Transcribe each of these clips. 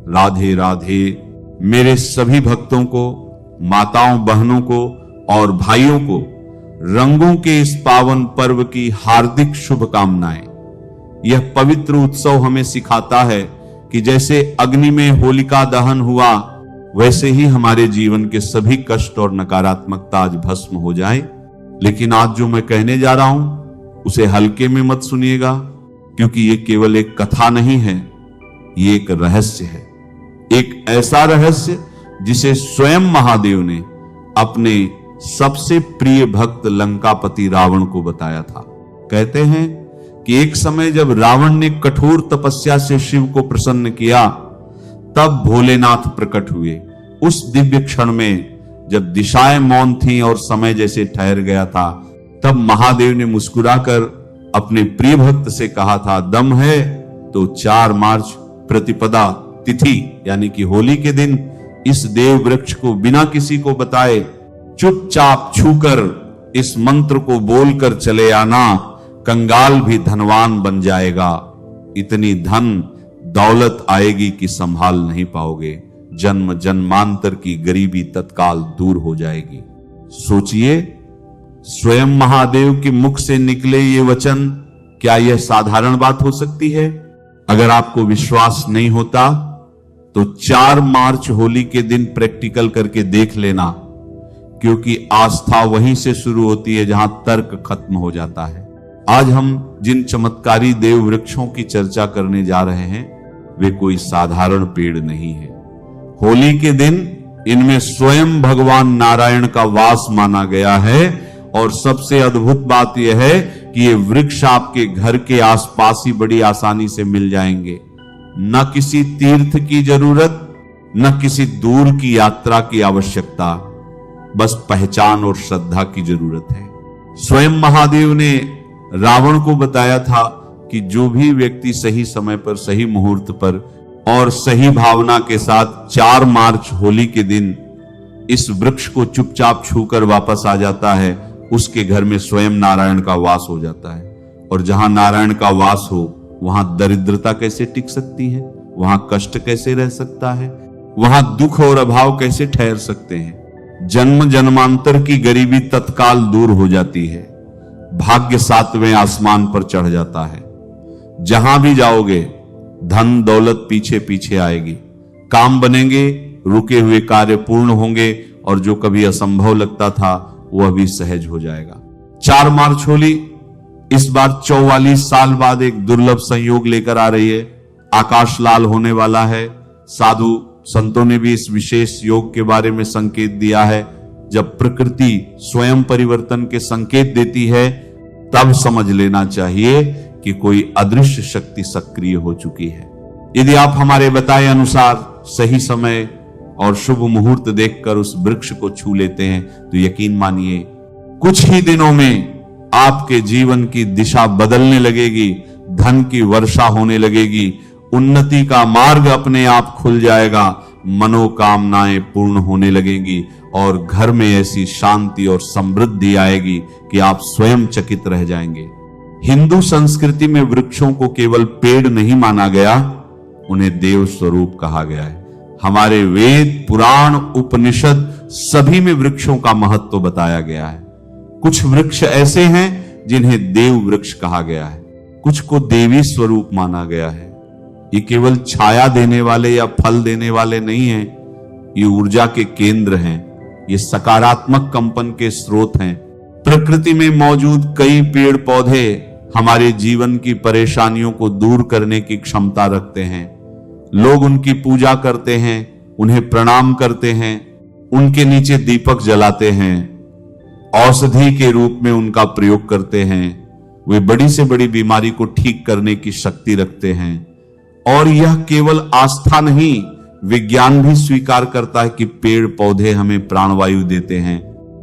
राधे राधे। मेरे सभी भक्तों को, माताओं बहनों को और भाइयों को रंगों के इस पावन पर्व की हार्दिक शुभकामनाएं। यह पवित्र उत्सव हमें सिखाता है कि जैसे अग्नि में होलिका दहन हुआ, वैसे ही हमारे जीवन के सभी कष्ट और नकारात्मकता आज भस्म हो जाए। लेकिन आज जो मैं कहने जा रहा हूं उसे हल्के में मत सुनिएगा, क्योंकि ये केवल एक कथा नहीं है, ये एक रहस्य है। एक ऐसा रहस्य जिसे स्वयं महादेव ने अपने सबसे प्रिय भक्त लंकापति रावण को बताया था। कहते हैं कि एक समय जब रावण ने कठोर तपस्या से शिव को प्रसन्न किया, तब भोलेनाथ प्रकट हुए। उस दिव्य क्षण में जब दिशाएं मौन थीं और समय जैसे ठहर गया था, तब महादेव ने मुस्कुराकर अपने प्रिय भक्त से कहा था, दम है तो 4 मार्च प्रतिपदा तिथि यानी कि होली के दिन इस देव वृक्ष को बिना किसी को बताए चुपचाप छूकर इस मंत्र को बोलकर चले आना, कंगाल भी धनवान बन जाएगा। इतनी धन दौलत आएगी कि संभाल नहीं पाओगे। जन्म जन्मांतर की गरीबी तत्काल दूर हो जाएगी। सोचिए, स्वयं महादेव के मुख से निकले ये वचन, क्या यह साधारण बात हो सकती है? अगर आपको विश्वास नहीं होता तो 4 मार्च होली के दिन प्रैक्टिकल करके देख लेना, क्योंकि आस्था वहीं से शुरू होती है जहां तर्क खत्म हो जाता है। आज हम जिन चमत्कारी देव वृक्षों की चर्चा करने जा रहे हैं, वे कोई साधारण पेड़ नहीं है। होली के दिन इनमें स्वयं भगवान नारायण का वास माना गया है। और सबसे अद्भुत बात यह है कि ये वृक्ष आपके घर के आसपास ही बड़ी आसानी से मिल जाएंगे। न किसी तीर्थ की जरूरत, न किसी दूर की यात्रा की आवश्यकता, बस पहचान और श्रद्धा की जरूरत है। स्वयं महादेव ने रावण को बताया था कि जो भी व्यक्ति सही समय पर, सही मुहूर्त पर और सही भावना के साथ 4 मार्च होली के दिन इस वृक्ष को चुपचाप छूकर वापस आ जाता है, उसके घर में स्वयं नारायण का वास हो जाता है। और जहां नारायण का वास हो, वहां दरिद्रता कैसे टिक सकती है, वहां कष्ट कैसे रह सकता है, वहां दुख और अभाव कैसे ठहर सकते हैं। जन्म जन्मांतर की गरीबी तत्काल दूर हो जाती है। भाग्य 7वें आसमान पर चढ़ जाता है। जहां भी जाओगे धन दौलत पीछे पीछे आएगी, काम बनेंगे, रुके हुए कार्य पूर्ण होंगे और जो कभी असंभव लगता था वह भी सहज हो जाएगा। 4 मार्च होली इस बार 44 साल बाद एक दुर्लभ संयोग लेकर आ रही है। आकाश लाल होने वाला है। साधु संतों ने भी इस विशेष योग के बारे में संकेत दिया है। जब प्रकृति स्वयं परिवर्तन के संकेत देती है, तब समझ लेना चाहिए कि कोई अदृश्य शक्ति सक्रिय हो चुकी है। यदि आप हमारे बताए अनुसार सही समय और शुभ मुहूर्त देखकर उस वृक्ष को छू लेते हैं, तो यकीन मानिए कुछ ही दिनों में आपके जीवन की दिशा बदलने लगेगी, धन की वर्षा होने लगेगी, उन्नति का मार्ग अपने आप खुल जाएगा, मनोकामनाएं पूर्ण होने लगेंगी और घर में ऐसी शांति और समृद्धि आएगी कि आप स्वयं चकित रह जाएंगे। हिंदू संस्कृति में वृक्षों को केवल पेड़ नहीं माना गया, उन्हें देव स्वरूप कहा गया है। हमारे वेद, पुराण, उपनिषद सभी में वृक्षों का महत्व बताया गया है। कुछ वृक्ष ऐसे हैं जिन्हें देव वृक्ष कहा गया है, कुछ को देवी स्वरूप माना गया है। ये केवल छाया देने वाले या फल देने वाले नहीं हैं, ये ऊर्जा के केंद्र हैं, ये सकारात्मक कंपन के स्रोत हैं। प्रकृति में मौजूद कई पेड़ पौधे हमारे जीवन की परेशानियों को दूर करने की क्षमता रखते हैं। लोग उनकी पूजा करते हैं, उन्हें प्रणाम करते हैं, उनके नीचे दीपक जलाते हैं, औषधि के रूप में उनका प्रयोग करते हैं। वे बड़ी से बड़ी बीमारी को ठीक करने की शक्ति रखते हैं। और यह केवल आस्था नहीं, विज्ञान भी स्वीकार करता है कि पेड़ पौधे हमें प्राणवायु देते हैं,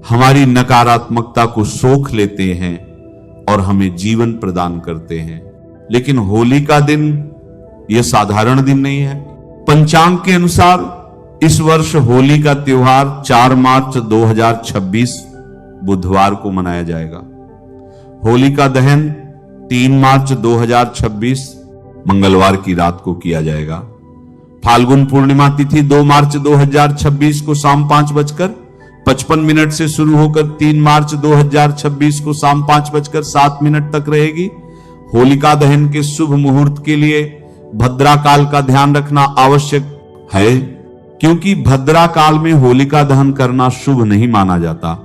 हमारी नकारात्मकता को सोख लेते हैं और हमें जीवन प्रदान करते हैं। लेकिन होली का दिन यह साधारण दिन नहीं है। पंचांग के अनुसार इस वर्ष होली का त्योहार 4 मार्च 2026 बुधवार को मनाया जाएगा। होली का दहन 3 मार्च 2026 मंगलवार की रात को किया जाएगा। फाल्गुन पूर्णिमा तिथि 2 मार्च 2026 को शाम 5:55 से शुरू होकर 3 मार्च 2026 को शाम 5:07 तक रहेगी। होलिका दहन के शुभ मुहूर्त के लिए भद्रा काल का ध्यान रखना आवश्यक है, क्योंकि भद्रा काल में होलिका दहन करना शुभ नहीं माना जाता।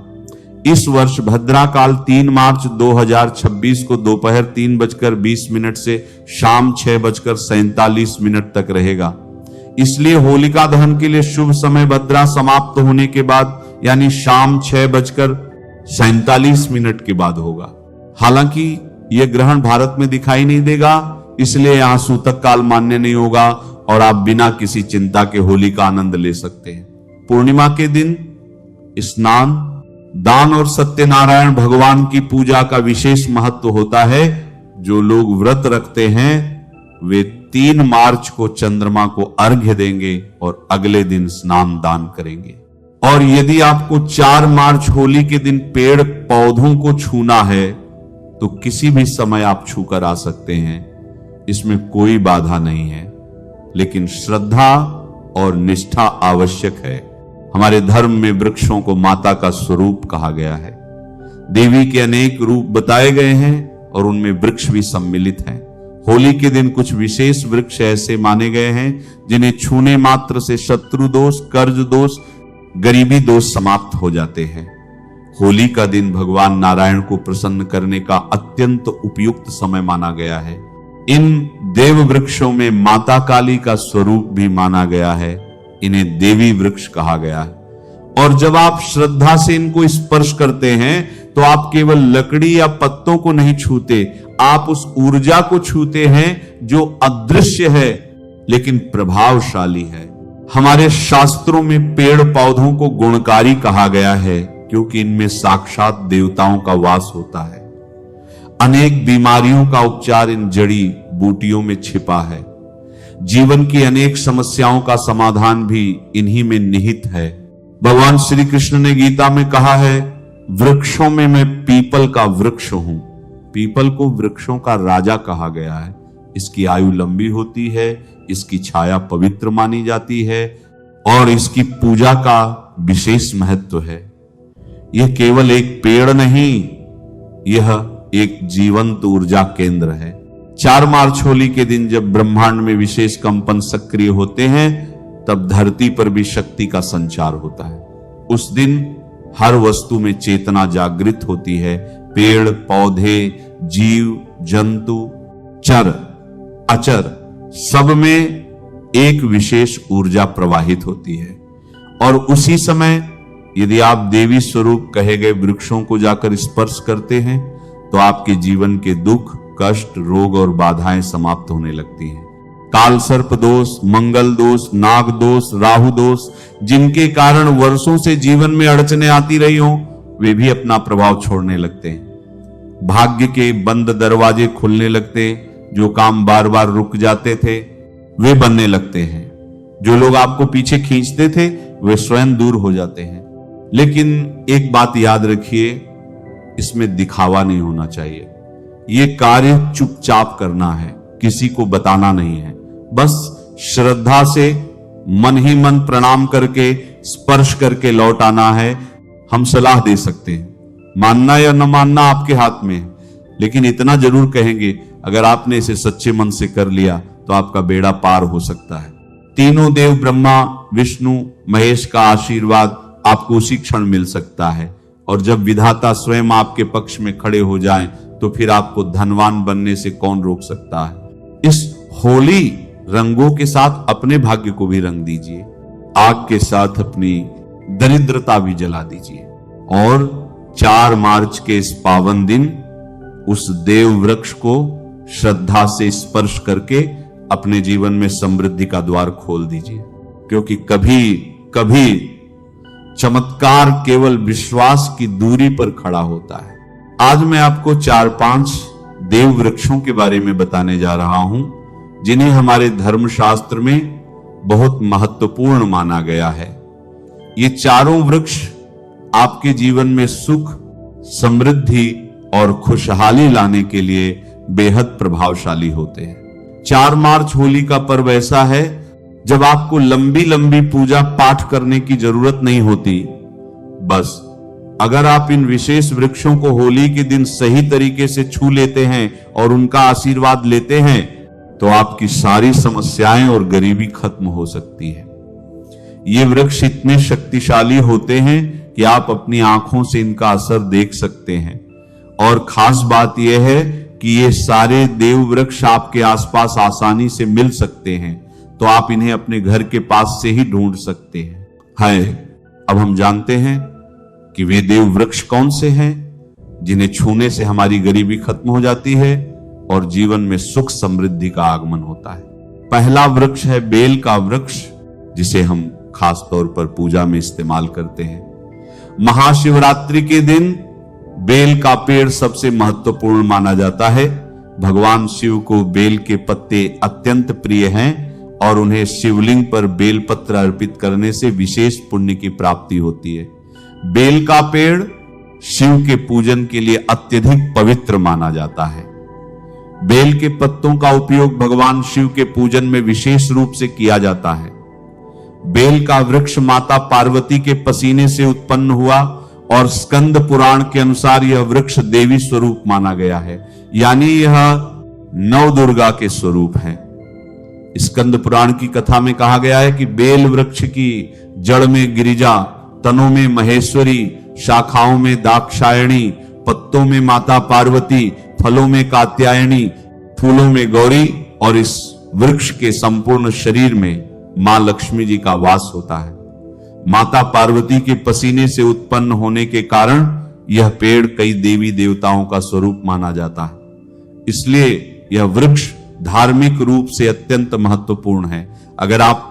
इस वर्ष भद्रा काल 3 मार्च 2026 को दोपहर 3:20 से शाम 6:47 तक रहेगा। इसलिए होलिका दहन के लिए शुभ समय भद्रा समाप्त होने के बाद यानी शाम 6:47 के बाद होगा। हालांकि यह ग्रहण भारत में दिखाई नहीं देगा, इसलिए यहां सूतक काल मान्य नहीं होगा और आप बिना किसी चिंता के होली का आनंद ले सकते हैं। पूर्णिमा के दिन स्नान, दान और सत्यनारायण भगवान की पूजा का विशेष महत्व होता है। जो लोग व्रत रखते हैं वे 3 मार्च को चंद्रमा को अर्घ्य देंगे और अगले दिन स्नान दान करेंगे। और यदि आपको 4 मार्च होली के दिन पेड़ पौधों को छूना है तो किसी भी समय आप छूकर आ सकते हैं, इसमें कोई बाधा नहीं है, लेकिन श्रद्धा और निष्ठा आवश्यक है। हमारे धर्म में वृक्षों को माता का स्वरूप कहा गया है। देवी के अनेक रूप बताए गए हैं और उनमें वृक्ष भी सम्मिलित हैं। होली के दिन कुछ विशेष वृक्ष ऐसे माने गए हैं जिन्हें छूने मात्र से शत्रु दोष, कर्ज दोष, गरीबी दोष समाप्त हो जाते हैं। होली का दिन भगवान नारायण को प्रसन्न करने का अत्यंत उपयुक्त समय माना गया है। इन देव वृक्षों में माता काली का स्वरूप भी माना गया है। इन्हें देवी वृक्ष कहा गया है। और जब आप श्रद्धा से इनको स्पर्श करते हैं तो आप केवल लकड़ी या पत्तों को नहीं छूते, आप उस ऊर्जा को छूते हैं जो अदृश्य है लेकिन प्रभावशाली है। हमारे शास्त्रों में पेड़ पौधों को गुणकारी कहा गया है क्योंकि इनमें साक्षात देवताओं का वास होता है। अनेक बीमारियों का उपचार इन जड़ी बूटियों में छिपा है। जीवन की अनेक समस्याओं का समाधान भी इन्हीं में निहित है। भगवान श्री कृष्ण ने गीता में कहा है, वृक्षों में मैं पीपल का वृक्ष हूं। पीपल को वृक्षों का राजा कहा गया है। इसकी आयु लंबी होती है, इसकी छाया पवित्र मानी जाती है और इसकी पूजा का विशेष महत्व है। यह केवल एक पेड़ नहीं, यह एक जीवंत ऊर्जा केंद्र है। 4 मार्च होली के दिन जब ब्रह्मांड में विशेष कंपन सक्रिय होते हैं तब धरती पर भी शक्ति का संचार होता है। उस दिन हर वस्तु में चेतना जागृत होती है। पेड़ पौधे, जीव जंतु, चर अचर, सब में एक विशेष ऊर्जा प्रवाहित होती है। और उसी समय यदि आप देवी स्वरूप कहे गए वृक्षों को जाकर स्पर्श करते हैं तो आपके जीवन के दुख, कष्ट, रोग और बाधाएं समाप्त होने लगती हैं। काल सर्प दोष, मंगल दोष, नाग दोष, राहु दोष, जिनके कारण वर्षों से जीवन में अड़चने आती रही हों, वे भी अपना प्रभाव छोड़ने लगते हैं। भाग्य के बंद दरवाजे खुलने लगते, जो काम बार बार रुक जाते थे वे बनने लगते हैं। जो लोग आपको पीछे खींचते थे वे स्वयं दूर हो जाते हैं। लेकिन एक बात याद रखिए, इसमें दिखावा नहीं होना चाहिए। ये कार्य चुपचाप करना है, किसी को बताना नहीं है। बस श्रद्धा से मन ही मन प्रणाम करके, स्पर्श करके लौट आना है। हम सलाह दे सकते हैं, मानना या न मानना आपके हाथ में है, लेकिन इतना जरूर कहेंगे अगर आपने इसे सच्चे मन से कर लिया तो आपका बेड़ा पार हो सकता है। तीनों देव ब्रह्मा, विष्णु, महेश का आशीर्वाद आपको उसी क्षण मिल सकता है। और जब विधाता स्वयं आपके पक्ष में खड़े हो जाएं तो फिर आपको धनवान बनने से कौन रोक सकता है। इस होली रंगों के साथ अपने भाग्य को भी रंग दीजिए, आग के साथ अपनी दरिद्रता भी जला दीजिए और 4 मार्च के इस पावन दिन उस देव वृक्ष को श्रद्धा से स्पर्श करके अपने जीवन में समृद्धि का द्वार खोल दीजिए, क्योंकि कभी कभी चमत्कार केवल विश्वास की दूरी पर खड़ा होता है। आज मैं आपको 4-5 देव वृक्षों के बारे में बताने जा रहा हूं जिन्हें हमारे धर्मशास्त्र में बहुत महत्वपूर्ण माना गया है। ये चारों वृक्ष आपके जीवन में सुख, समृद्धि और खुशहाली लाने के लिए बेहद प्रभावशाली होते हैं। 4 मार्च होली का पर्व ऐसा है जब आपको लंबी लंबी पूजा पाठ करने की जरूरत नहीं होती। बस अगर आप इन विशेष वृक्षों को होली के दिन सही तरीके से छू लेते हैं और उनका आशीर्वाद लेते हैं तो आपकी सारी समस्याएं और गरीबी खत्म हो सकती है। ये वृक्ष इतने शक्तिशाली होते हैं कि आप अपनी आंखों से इनका असर देख सकते हैं। और खास बात यह है कि ये सारे देव वृक्ष आपके आसपास आसानी से मिल सकते हैं, तो आप इन्हें अपने घर के पास से ही ढूंढ सकते हैं। अब हम जानते हैं कि वे देव वृक्ष कौन से हैं जिन्हें छूने से हमारी गरीबी खत्म हो जाती है और जीवन में सुख समृद्धि का आगमन होता है। पहला वृक्ष है बेल का वृक्ष, जिसे हम खास तौर पर पूजा में इस्तेमाल करते हैं। महाशिवरात्रि के दिन बेल का पेड़ सबसे महत्वपूर्ण माना जाता है। भगवान शिव को बेल के पत्ते अत्यंत प्रिय हैं और उन्हें शिवलिंग पर बेल पत्र अर्पित करने से विशेष पुण्य की प्राप्ति होती है। बेल का पेड़ शिव के पूजन के लिए अत्यधिक पवित्र माना जाता है। बेल के पत्तों का उपयोग भगवान शिव के पूजन में विशेष रूप से किया जाता है। बेल का वृक्ष माता पार्वती के पसीने से उत्पन्न हुआ और स्कंद पुराण के अनुसार यह वृक्ष देवी स्वरूप माना गया है, यानी यह नवदुर्गा के स्वरूप है। स्कंद पुराण की कथा में कहा गया है कि बेल वृक्ष की जड़ में गिरिजा, तनों में महेश्वरी, शाखाओं में दाक्षायणी, पत्तों में माता पार्वती, फलों में कात्यायनी, फूलों में गौरी और इस वृक्ष के संपूर्ण शरीर में मां लक्ष्मी जी का वास होता है। माता पार्वती के पसीने से उत्पन्न होने के कारण यह पेड़ कई देवी देवताओं का स्वरूप माना जाता है। इसलिए यह वृक्ष धार्मिक रूप से अत्यंत महत्वपूर्ण है। अगर आप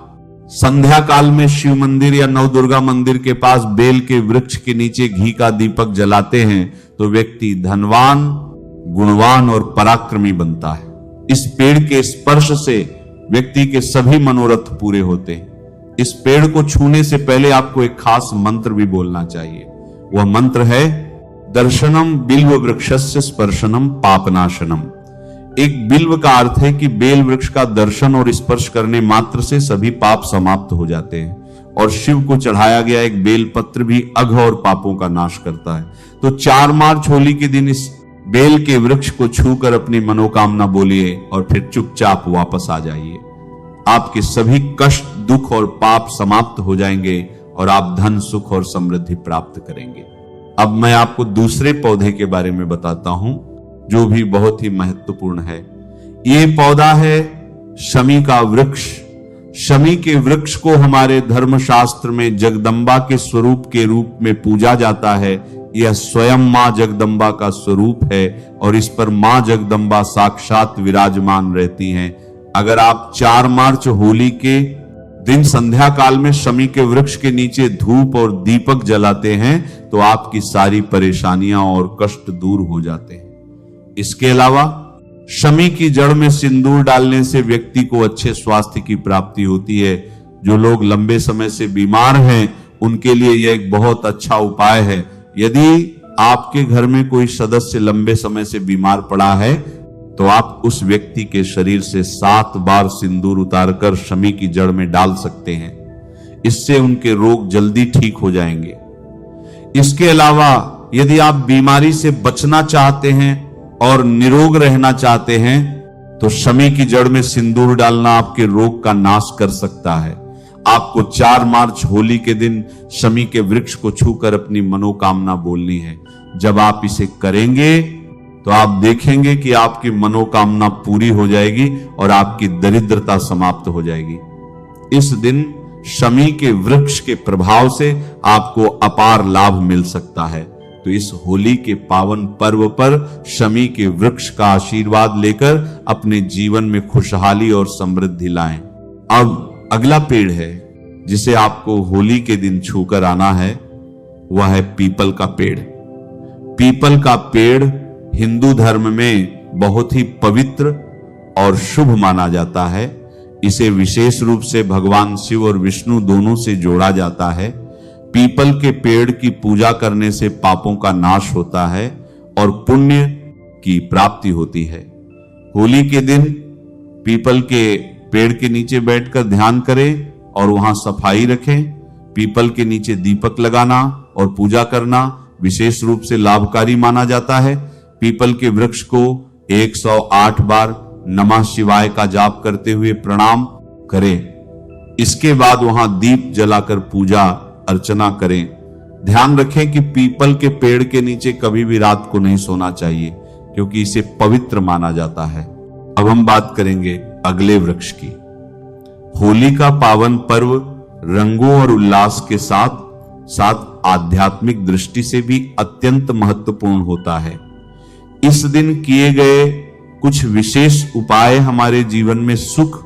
संध्या काल में शिव मंदिर या नवदुर्गा मंदिर के पास बेल के वृक्ष के नीचे घी का दीपक जलाते हैं तो व्यक्ति धनवान, गुणवान और पराक्रमी बनता है। इस पेड़ के स्पर्श से व्यक्ति के सभी मनोरथ पूरे होते हैं। इस पेड़ को छूने से पहले आपको एक खास मंत्र भी बोलना चाहिए। वह मंत्र है दर्शनम बिल्व वृक्षस्य स्पर्शनम पापनाशनम। एक बिल्व का अर्थ है कि बेल वृक्ष का दर्शन और स्पर्श करने मात्र से सभी पाप समाप्त हो जाते हैं और शिव को चढ़ाया गया एक बेल पत्र भी अघ और पापों का नाश करता है। तो 4 मार्च होली के दिन इस बेल के वृक्ष को छूकर अपनी मनोकामना बोलिए और फिर चुपचाप वापस आ जाइए। आपके सभी कष्ट, दुख और पाप समाप्त हो जाएंगे और आप धन, सुख और समृद्धि प्राप्त करेंगे। अब मैं आपको दूसरे पौधे के बारे में बताता हूं जो भी बहुत ही महत्वपूर्ण है। ये पौधा है शमी का वृक्ष। शमी के वृक्ष को हमारे धर्मशास्त्र में जगदम्बा के स्वरूप के रूप में पूजा जाता है। यह स्वयं मां जगदम्बा का स्वरूप है और इस पर मां जगदम्बा साक्षात विराजमान रहती हैं। अगर आप 4 मार्च होली के दिन संध्या काल में शमी के वृक्ष के नीचे धूप और दीपक जलाते हैं तो आपकी सारी परेशानियां और कष्ट दूर हो जाते हैं। इसके अलावा शमी की जड़ में सिंदूर डालने से व्यक्ति को अच्छे स्वास्थ्य की प्राप्ति होती है। जो लोग लंबे समय से बीमार हैं उनके लिए यह एक बहुत अच्छा उपाय है। यदि आपके घर में कोई सदस्य लंबे समय से बीमार पड़ा है तो आप उस व्यक्ति के शरीर से 7 बार सिंदूर उतारकर शमी की जड़ में डाल सकते हैं। इससे उनके रोग जल्दी ठीक हो जाएंगे। इसके अलावा यदि आप बीमारी से बचना चाहते हैं और निरोग रहना चाहते हैं तो शमी की जड़ में सिंदूर डालना आपके रोग का नाश कर सकता है। आपको 4 मार्च होली के दिन शमी के वृक्ष को छूकर अपनी मनोकामना बोलनी है। जब आप इसे करेंगे तो आप देखेंगे कि आपकी मनोकामना पूरी हो जाएगी और आपकी दरिद्रता समाप्त हो जाएगी। इस दिन शमी के वृक्ष के प्रभाव से आपको अपार लाभ मिल सकता है। तो इस होली के पावन पर्व पर शमी के वृक्ष का आशीर्वाद लेकर अपने जीवन में खुशहाली और समृद्धि लाएं। अब अगला पेड़ है जिसे आपको होली के दिन छूकर आना है, वह है पीपल का पेड़। पीपल का पेड़ हिंदू धर्म में बहुत ही पवित्र और शुभ माना जाता है। इसे विशेष रूप से भगवान शिव और विष्णु दोनों से जोड़ा जाता है। पीपल के पेड़ की पूजा करने से पापों का नाश होता है और पुण्य की प्राप्ति होती है। होली के दिन पीपल के पेड़ के नीचे बैठकर ध्यान करें और वहां सफाई रखें। पीपल के नीचे दीपक लगाना और पूजा करना विशेष रूप से लाभकारी माना जाता है। पीपल के वृक्ष को 108 बार नमः शिवाय का जाप करते हुए प्रणाम करें। इसके बाद वहां दीप जलाकर पूजा अर्चना करें। ध्यान रखें कि पीपल के पेड़ के नीचे कभी भी रात को नहीं सोना चाहिए, क्योंकि इसे पवित्र माना जाता है। अब हम बात करेंगे अगले वृक्ष की। होली का पावन पर्व रंगों और उल्लास के साथ साथ आध्यात्मिक दृष्टि से भी अत्यंत महत्वपूर्ण होता है। इस दिन किए गए कुछ विशेष उपाय हमारे जीवन में सुख,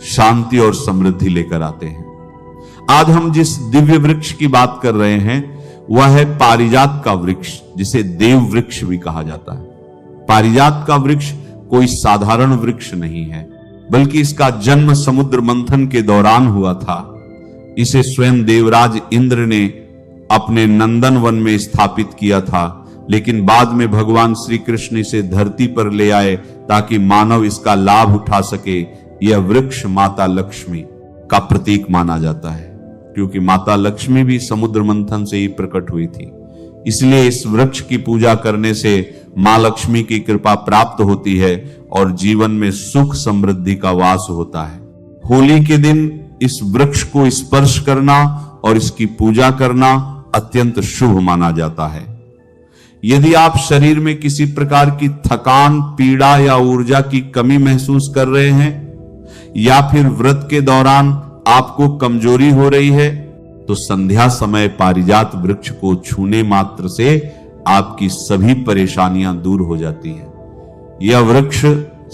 शांति और समृद्धि लेकर आते हैं। आज हम जिस दिव्य वृक्ष की बात कर रहे हैं वह है पारिजात का वृक्ष, जिसे देव वृक्ष भी कहा जाता है। पारिजात का वृक्ष कोई साधारण वृक्ष नहीं है, बल्कि इसका जन्म समुद्र मंथन के दौरान हुआ था। इसे स्वयं देवराज इंद्र ने अपने नंदन वन में स्थापित किया था, लेकिन बाद में भगवान श्री कृष्ण इसे धरती पर ले आए ताकि मानव इसका लाभ उठा सके। यह वृक्ष माता लक्ष्मी का प्रतीक माना जाता है, क्योंकि माता लक्ष्मी भी समुद्र मंथन से ही प्रकट हुई थी। इसलिए इस वृक्ष की पूजा करने से मां लक्ष्मी की कृपा प्राप्त होती है और जीवन में सुख समृद्धि का वास होता है। होली के दिन इस वृक्ष को स्पर्श करना और इसकी पूजा करना अत्यंत शुभ माना जाता है। यदि आप शरीर में किसी प्रकार की थकान, पीड़ा या ऊर्जा की कमी महसूस कर रहे हैं, या फिर व्रत के दौरान आपको कमजोरी हो रही है, तो संध्या समय पारिजात वृक्ष को छूने मात्र से आपकी सभी परेशानियां दूर हो जाती है। यह वृक्ष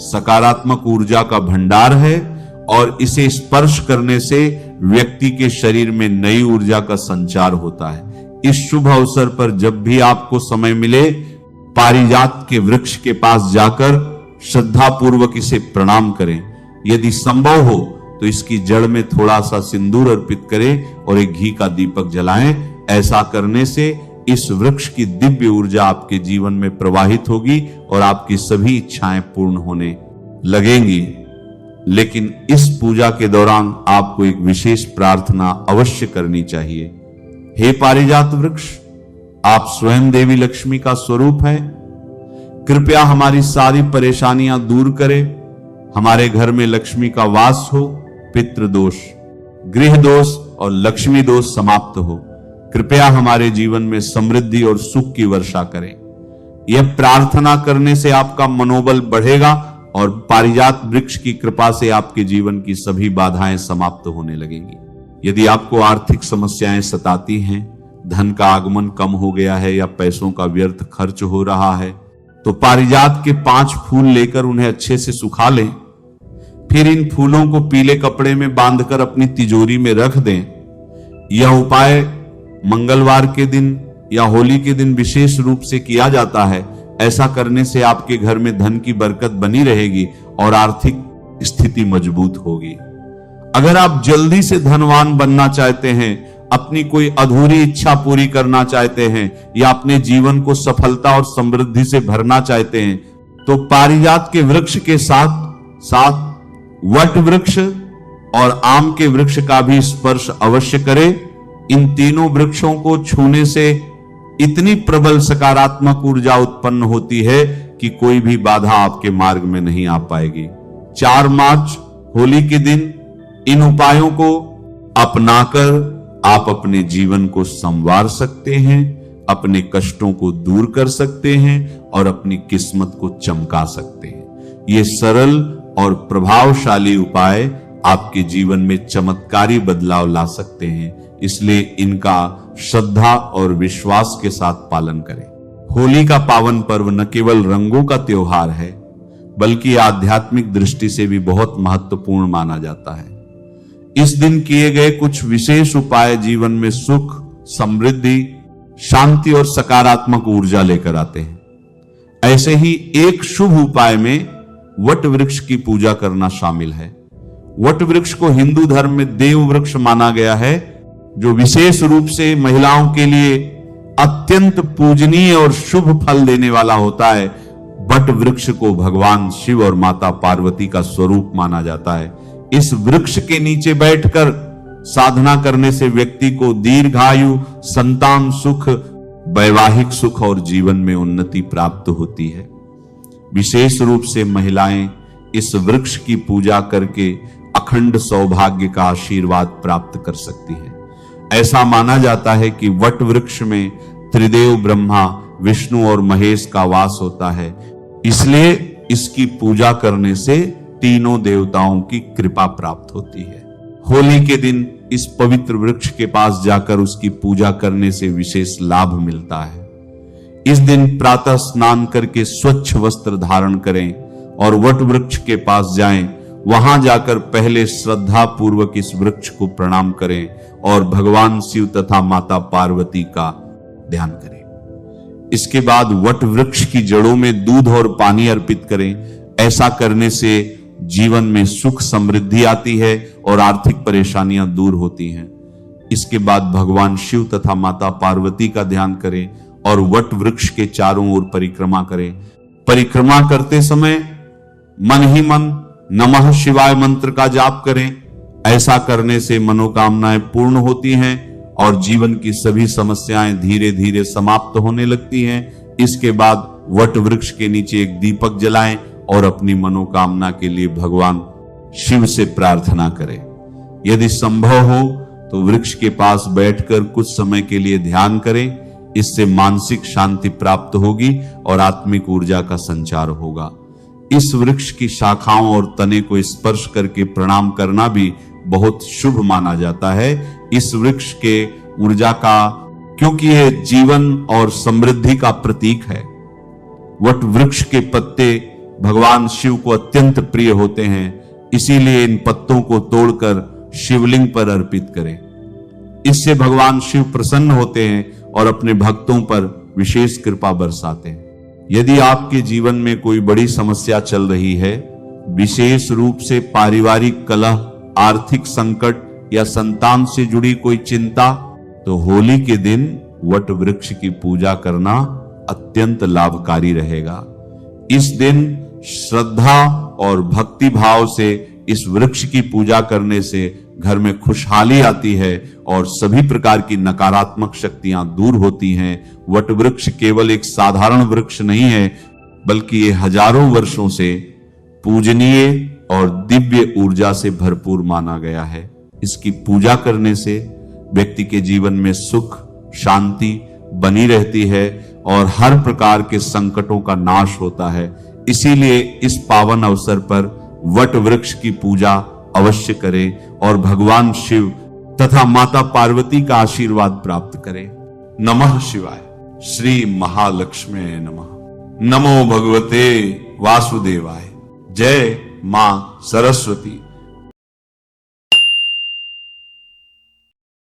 सकारात्मक ऊर्जा का भंडार है और इसे स्पर्श करने से व्यक्ति के शरीर में नई ऊर्जा का संचार होता है। इस शुभ अवसर पर जब भी आपको समय मिले, पारिजात के वृक्ष के पास जाकर श्रद्धा पूर्वक इसे प्रणाम करें। यदि संभव हो तो इसकी जड़ में थोड़ा सा सिंदूर अर्पित करें और एक घी का दीपक जलाएं। ऐसा करने से इस वृक्ष की दिव्य ऊर्जा आपके जीवन में प्रवाहित होगी और आपकी सभी इच्छाएं पूर्ण होने लगेंगी। लेकिन इस पूजा के दौरान आपको एक विशेष प्रार्थना अवश्य करनी चाहिए। हे पारिजात वृक्ष, आप स्वयं देवी लक्ष्मी का स्वरूप है। कृपया हमारी सारी परेशानियां दूर करें। हमारे घर में लक्ष्मी का वास हो, पितृदोष, गृह दोष और लक्ष्मी दोष समाप्त हो। कृपया हमारे जीवन में समृद्धि और सुख की वर्षा करें। यह प्रार्थना करने से आपका मनोबल बढ़ेगा और पारिजात वृक्ष की कृपा से आपके जीवन की सभी बाधाएं समाप्त होने लगेंगी। यदि आपको आर्थिक समस्याएं सताती हैं, धन का आगमन कम हो गया है या पैसों का व्यर्थ खर्च हो रहा है, तो पारिजात के 5 फूल लेकर उन्हें अच्छे से सुखा लें। फिर इन फूलों को पीले कपड़े में बांधकर अपनी तिजोरी में रख दें। यह उपाय मंगलवार के दिन या होली के दिन विशेष रूप से किया जाता है। ऐसा करने से आपके घर में धन की बरकत बनी रहेगी और आर्थिक स्थिति मजबूत होगी। अगर आप जल्दी से धनवान बनना चाहते हैं, अपनी कोई अधूरी इच्छा पूरी करना चाहते हैं या अपने जीवन को सफलता और समृद्धि से भरना चाहते हैं, तो पारिजात के वृक्ष के साथ साथ वट वृक्ष और आम के वृक्ष का भी स्पर्श अवश्य करें। इन तीनों वृक्षों को छूने से इतनी प्रबल सकारात्मक ऊर्जा उत्पन्न होती है कि कोई भी बाधा आपके मार्ग में नहीं आ पाएगी। 4 मार्च होली के दिन इन उपायों को अपनाकर आप अपने जीवन को संवार सकते हैं, अपने कष्टों को दूर कर सकते हैं और अपनी किस्मत को चमका सकते हैं। ये सरल और प्रभावशाली उपाय आपके जीवन में चमत्कारी बदलाव ला सकते हैं, इसलिए इनका श्रद्धा और विश्वास के साथ पालन करें। होली का पावन पर्व न केवल रंगों का त्योहार है, बल्कि आध्यात्मिक दृष्टि से भी बहुत महत्वपूर्ण माना जाता है। इस दिन किए गए कुछ विशेष उपाय जीवन में सुख, समृद्धि, शांति और सकारात्मक ऊर्जा लेकर आते हैं। ऐसे ही एक शुभ उपाय में वट वृक्ष की पूजा करना शामिल है। वट वृक्ष को हिंदू धर्म में देव वृक्ष माना गया है, जो विशेष रूप से महिलाओं के लिए अत्यंत पूजनीय और शुभ फल देने वाला होता है। वट वृक्ष को भगवान शिव और माता पार्वती का स्वरूप माना जाता है, इस वृक्ष के नीचे बैठकर साधना करने से व्यक्ति को दीर्घायु, संतान सुख, वैवाहिक सुख और जीवन में उन्नति प्राप्त होती है। विशेष रूप से महिलाएं इस वृक्ष की पूजा करके अखंड सौभाग्य का आशीर्वाद प्राप्त कर सकती है। ऐसा माना जाता है कि वट वृक्ष में त्रिदेव ब्रह्मा, विष्णु और महेश का वास होता है, इसलिए इसकी पूजा करने से तीनों देवताओं की कृपा प्राप्त होती है। होली के दिन इस पवित्र वृक्ष के पास जाकर उसकी पूजा करने से विशेष लाभ मिलता है। इस दिन प्रातः स्नान करके स्वच्छ वस्त्र धारण करें और वट वृक्ष के पास जाएं। वहां जाकर पहले श्रद्धा पूर्वक इस वृक्ष को प्रणाम करें और भगवान शिव तथा माता पार्वती का ध्यान करें। इसके बाद वट वृक्ष की जड़ों में दूध और पानी अर्पित करें। ऐसा करने से जीवन में सुख समृद्धि आती है और आर्थिक परेशानियां दूर होती हैं। इसके बाद भगवान शिव तथा माता पार्वती का ध्यान करें और वट वृक्ष के चारों ओर परिक्रमा करें। परिक्रमा करते समय मन ही मन नमः शिवाय मंत्र का जाप करें। ऐसा करने से मनोकामनाएं पूर्ण होती हैं और जीवन की सभी समस्याएं धीरे धीरे समाप्त होने लगती हैं। इसके बाद वट वृक्ष के नीचे एक दीपक जलाएं और अपनी मनोकामना के लिए भगवान शिव से प्रार्थना करें। यदि संभव हो तो वृक्ष के पास बैठकर कुछ समय के लिए ध्यान करें। इससे मानसिक शांति प्राप्त होगी और आत्मिक ऊर्जा का संचार होगा। इस वृक्ष की शाखाओं और तने को स्पर्श करके प्रणाम करना भी बहुत शुभ माना जाता है। इस वृक्ष के ऊर्जा का, क्योंकि यह जीवन और समृद्धि का प्रतीक है। वट वृक्ष के पत्ते भगवान शिव को अत्यंत प्रिय होते हैं, इसीलिए इन पत्तों को तोड़कर शिवलिंग पर अर्पित करें। इससे भगवान शिव प्रसन्न होते हैं और अपने भक्तों पर विशेष कृपा बरसाते हैं। यदि आपके जीवन में कोई बड़ी समस्या चल रही है, विशेष रूप से पारिवारिक कलह, आर्थिक संकट या संतान से जुड़ी कोई चिंता, तो होली के दिन वट वृक्ष की पूजा करना अत्यंत लाभकारी रहेगा। इस दिन श्रद्धा और भक्ति भाव से इस वृक्ष की पूजा करने से घर में खुशहाली आती है और सभी प्रकार की नकारात्मक शक्तियां दूर होती हैं। वट वृक्ष केवल एक साधारण वृक्ष नहीं है, बल्कि ये हजारों वर्षों से पूजनीय और दिव्य ऊर्जा से भरपूर माना गया है। इसकी पूजा करने से व्यक्ति के जीवन में सुख शांति बनी रहती है और हर प्रकार के संकटों का नाश होता है। इसीलिए इस पावन अवसर पर वट वृक्ष की पूजा अवश्य करें और भगवान शिव तथा माता पार्वती का आशीर्वाद प्राप्त करें। नमः शिवाय। श्री महालक्ष्मी नमः। नमो भगवते वासुदेवाय। जय मां सरस्वती।